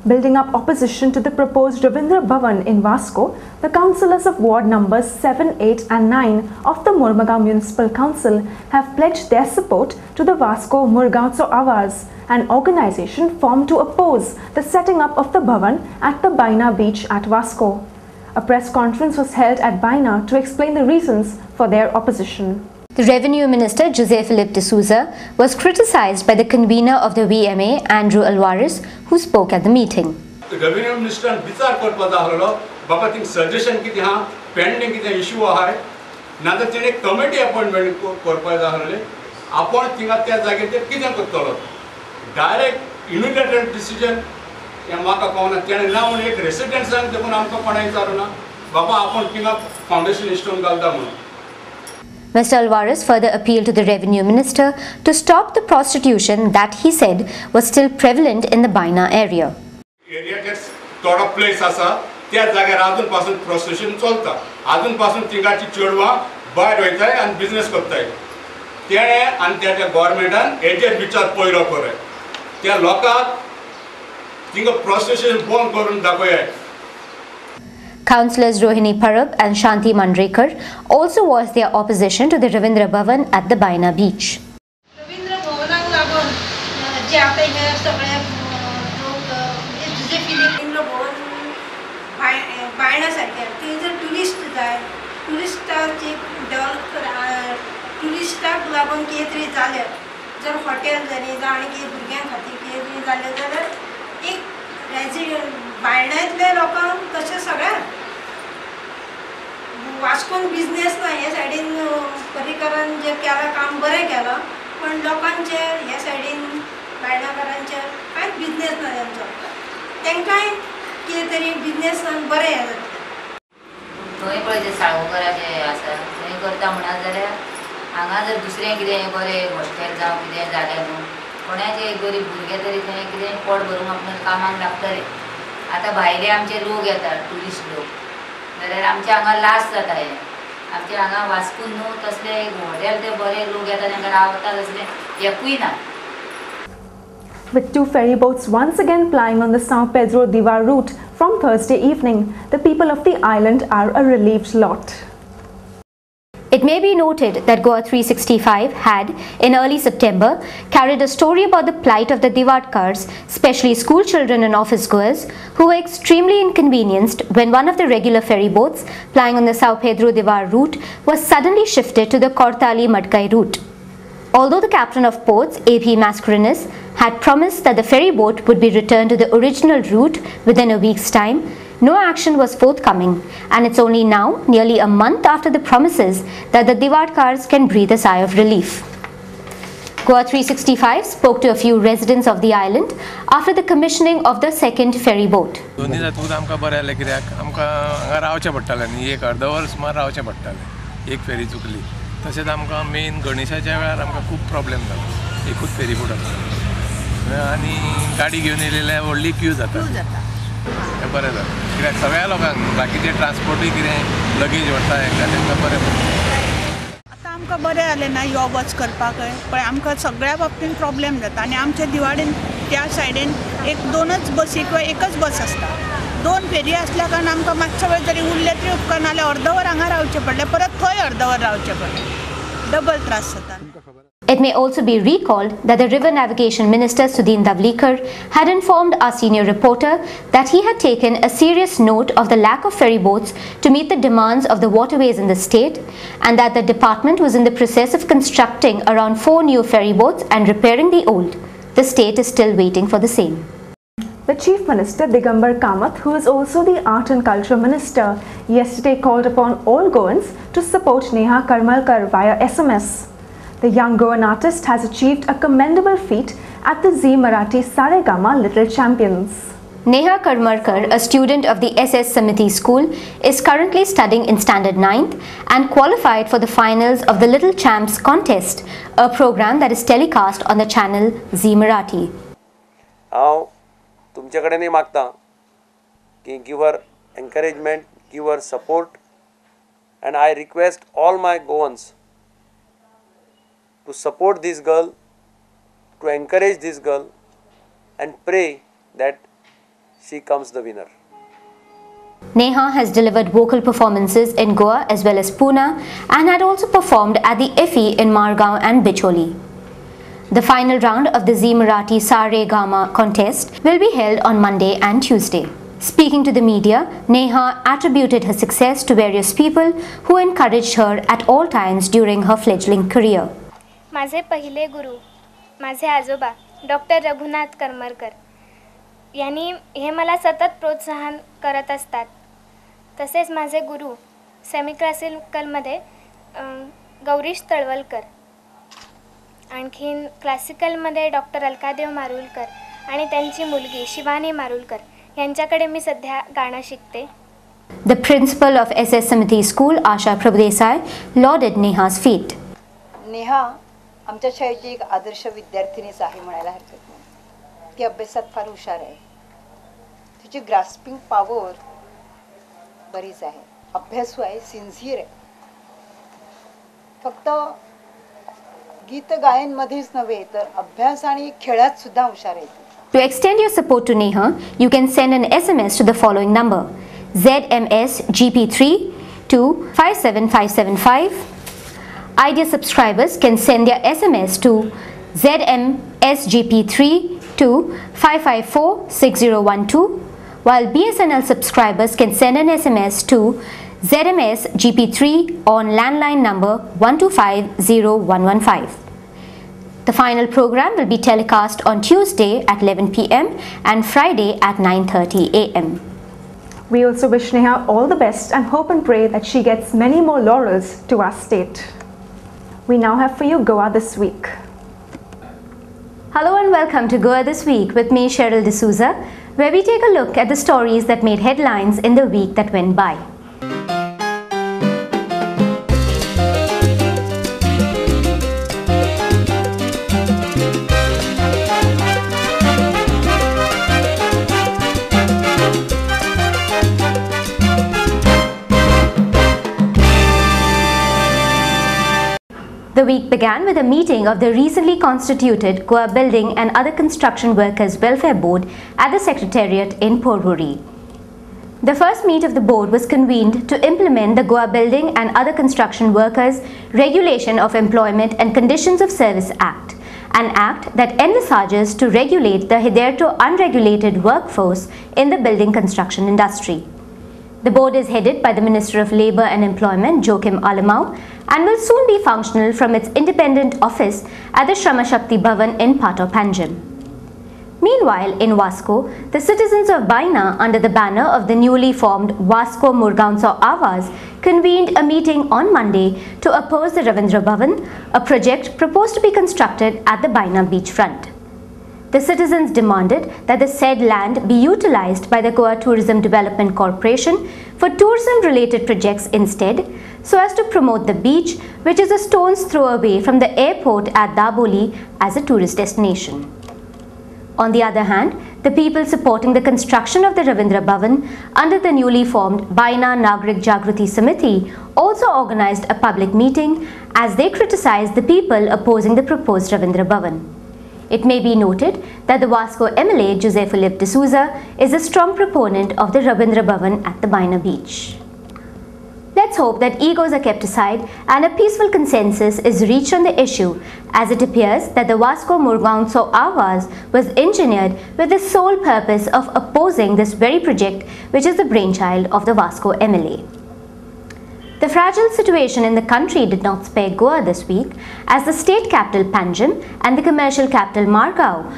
Building up opposition to the proposed Ravindra Bhavan in Vasco, the councillors of ward numbers 7, 8 and 9 of the Murmagaon Municipal Council have pledged their support to the Vasco Murgaon Awaz, an organisation formed to oppose the setting up of the Bhavan at the Baina beach at Vasco. A press conference was held at Baina to explain the reasons for their opposition. The Revenue Minister José Philip de Souza was criticised by the convener of the VMA, Andrew Alvarez, who spoke at the meeting. The Revenue Minister विचार करपाचा hello बाबा thing suggestion किती हा pending किती issue आहे नातर तिने committee appointment करपाचा हले आपण थिंगा त्या जागेचेर कितें करतलो डायरेक्ट युनिलॅटरल डिसिजन या म्हाका कोना तेणे लावन एक रेसिडेंट्सांक देखून आमकां कोणाय विचारना बाबा आपण थिंगा फाउंडेशन स्टोन घालता म्हणून. Mr. Alvarez further appealed to the Revenue Minister to stop the prostitution that he said was still prevalent in the Baina area. Area थोडा प्लेस आसा त्या जाग्यार आजून पासून prostitution चलता आजून पासून तिंगाची चेडवां भायर वयताय आनी बिझनेस करताय तेणे आनी त्या गव्हर्नमेंटान हेजेर विचार पयलो करे त्या लोकांक तिंगा prostitution बंद करून दाखोयाय. Councillors Rohini Parab and Shanti Mandrekar also voiced their opposition to the Ravindra Bhavan at the Baina beach. Ravindra Bhavanak लागून जे आता हे सगळे लोक जे फिलिपिनो भवन बायणासारखे ते जर टुरिस्ट जाय टुरिस्टांची डेव्हलप टुरिस्टाक लागून कितें तरी जालें जर हॉटेल जाली जावं आनी कितें भुरग्यां खातीर कितें तरी जालें जाल्यार एक रेजिडेंट बायणांतले लोकांक तशें सगळ्या वास्कोन बिझनेस ना हे सायडीन पर्रीकरान जे केलां काम बरें केलां पण लोकांचे हे सायडीन बायणाकारांचे कांयच बिझनेस ना तेंचो तेंकांय कितें तरी बिझनेसान बरें हें जातलें. थंय पळय जे साळोवकरां जे आसा थंय करता म्हणत जाल्यार हांगा जर दुसरें कितें बरें हॉस्टेल जावं कितें जालें न्हू कोणाचे गरीब भुरगे तरी थंय कितें पोट भरूंक आपणाक कामाक लागतले. आतां भायले आमचे लोक येतात ट्युरिस्ट लोक जाल्यार आमच्या हांगा लास जाता हें आमच्या हांगा वास्कून न्हू तसले हॉटेल ते बरे लोक येता तांकां रावता तसले एकूय ना. With two ferry boats once again plying on the São Pedro Divar route from Thursday evening, the people of the island are a relieved lot. It may be noted that Goa 365 had, in early September, carried a story about the plight of the Divatkars, especially school children and office goers, who were extremely inconvenienced when one of the regular ferry boats plying on the São Pedro Divar route was suddenly shifted to the Kortali Madkai route. Although the captain of ports, AP Mascarenas, had promised that the ferry boat would be returned to the original route within a week's time, no action was forthcoming, and it's only now, nearly a month after the promises, that the Divatkars can breathe a sigh of relief. Goa 365 spoke to a few residents of the island after the commissioning of the second ferry boat. दोन्ही जातून आमकां बरें जालें कित्याक आमकां हांगा रावचें पडटालें न्ही एक अर्द वर सुमार रावचें पडटालें एक फेरी चुकली तशेंच आमकां मेन गणेशाच्या वेळार आमकां खूब प्रॉब्लेम जालो एकूच फेरी बोट आसता आनी गाडी घेवन येयलेल्या व्हडली क्यू जाता हें बरें जालें कित्याक सगळ्या लोकांक बाकीचें ट्रान्सपोर्टूय कितें लगेज व्हरता हेंकां तेंकां बरें पडटा. आतां आमकां बरें जालें ना यो वच करपाकय पण आमकां सगळ्या बाबतींत प्रॉब्लेम जाता आनी आमच्या दिवाडेन त्या सायडीन एक दोनच बसी किंवा एकच बस आसता दोन फेरी आसल्या कारण आमकां मातशे वेळ जरी उरले तरी उपकारना जाल्यार अर्द वर हांगा रावचें पडलें परत थंय अर्द वर रावचें पडलें डबल त्रास जाता. It may also be recalled that the River Navigation Minister Sudhin Davlikar had informed our senior reporter that he had taken a serious note of the lack of ferry boats to meet the demands of the waterways in the state and that the department was in the process of constructing around 4 new ferry boats and repairing the old. The state is still waiting for the same. The Chief Minister Digambar Kamath, who is also the Art and Culture Minister, yesterday called upon all Goans to support Neha Karmalkar via SMS. The young Goan artist has achieved a commendable feat at the Zee Marathi Saregama Little Champions. Neha Karmarkar, a student of the SS Samiti School, is currently studying in Standard 9th and qualified for the finals of the Little Champs contest, a program that is telecast on the channel Zee Marathi. हांव तुमचे कडेनय मागतां की give her encouragement, give her support, and I request all my Goans to support this girl, to encourage this girl and pray that she comes the winner. Neha has delivered vocal performances in Goa as well as Pune and had also performed at the IFFI in Margao and Bicholi. The final round of the Zee Marathi Sa Re Ga Ma contest will be held on Monday and Tuesday. Speaking to the media, Neha attributed her success to various people who encouraged her at all times during her fledgling career. माझे पहिले गुरु माझे आजोबा doctor Raghunath Karmarkar यांनी हे मला सतत प्रोत्साहन करत असतात. तसेच माझे गुरु सेमी क्लासिकलमध्ये गौरीश तळवलकर, आणखीन क्लासिकलमध्ये डॉक्टर अलकादेव मारुलकर आणि त्यांची मुलगी शिवानी मारुलकर यांच्याकडे मी सध्या गाणं शिकते. The principal of SS Samiti School, Asha Prabhudesai, lauded Neha's feat. Neha आमच्या शाळेची एक आदर्श विद्यार्थिनीच आहे म्हणायला हरकत नाही. ती अभ्यासात फार हुशार आहे. तिची ग्रास्पिंग पॉवर बरीच आहे. अभ्यासू आहे, सिन्सिअर आहे. फक्त गीत गायनमध्येच नव्हे तर अभ्यास आणि खेळात सुद्धा हुशार आहे. To extend your support to Neha, you can send an SMS to the following number: ZMSGP3 to 57575. Ideal subscribers can send their SMS to ZMSGP3 to 5546012, while BSNL subscribers can send an SMS to ZMSGP3 on landline number 1250115. The final program will be telecast on Tuesday at 11 p.m. and Friday at 9:30 a.m. We also wish Neha all the best and hope and pray that she gets many more laurels to our state. We now have for you Goa This Week. Hello and welcome to Goa This Week with me, Cheryl D'Souza, where we take a look at the stories that made headlines in the week that went by. The week began with a meeting of the recently constituted Goa Building and Other Construction Workers Welfare Board at the Secretariat in Porvoori. The first meet of the board was convened to implement the Goa Building and Other Construction Workers Regulation of Employment and Conditions of Service Act, an act that envisages to regulate the hitherto unregulated workforce in the building construction industry. The board is headed by the Minister of Labour and Employment, Goacom, and will soon be functional from its independent office at the Shrama Shakti Bhavan in Pato Panjim. Meanwhile, in Vasco, the citizens of Baina, under the banner of the newly formed Vasco Murgaon Sau Awaaz, convened a meeting on Monday to oppose the Ravindra Bhavan, a project proposed to be constructed at the Baina beachfront. The citizens demanded that the said land be utilized by the Goa Tourism Development Corporation for tourism-related projects instead, so as to promote the beach, which is a stone's throw away from the airport at Daboli, as a tourist destination. On the other hand, the people supporting the construction of the Ravindra Bhavan under the newly formed Baina Nagrik Jagruti Samiti also organized a public meeting as they criticized the people opposing the proposed Ravindra Bhavan. It may be noted that the Vasco MLA, Jose Philip D'Souza, is a strong proponent of the Ravindra Bhavan at the Baina beach. Let's hope that egos are kept aside and a peaceful consensus is reached on the issue, as it appears that the Vasco Murgaon Sau Awaaz was engineered with the sole purpose of opposing this very project, which is the brainchild of the Vasco MLA. The fragile situation in the country did not spare Goa this week, as the state capital Panjim and the commercial capital Margao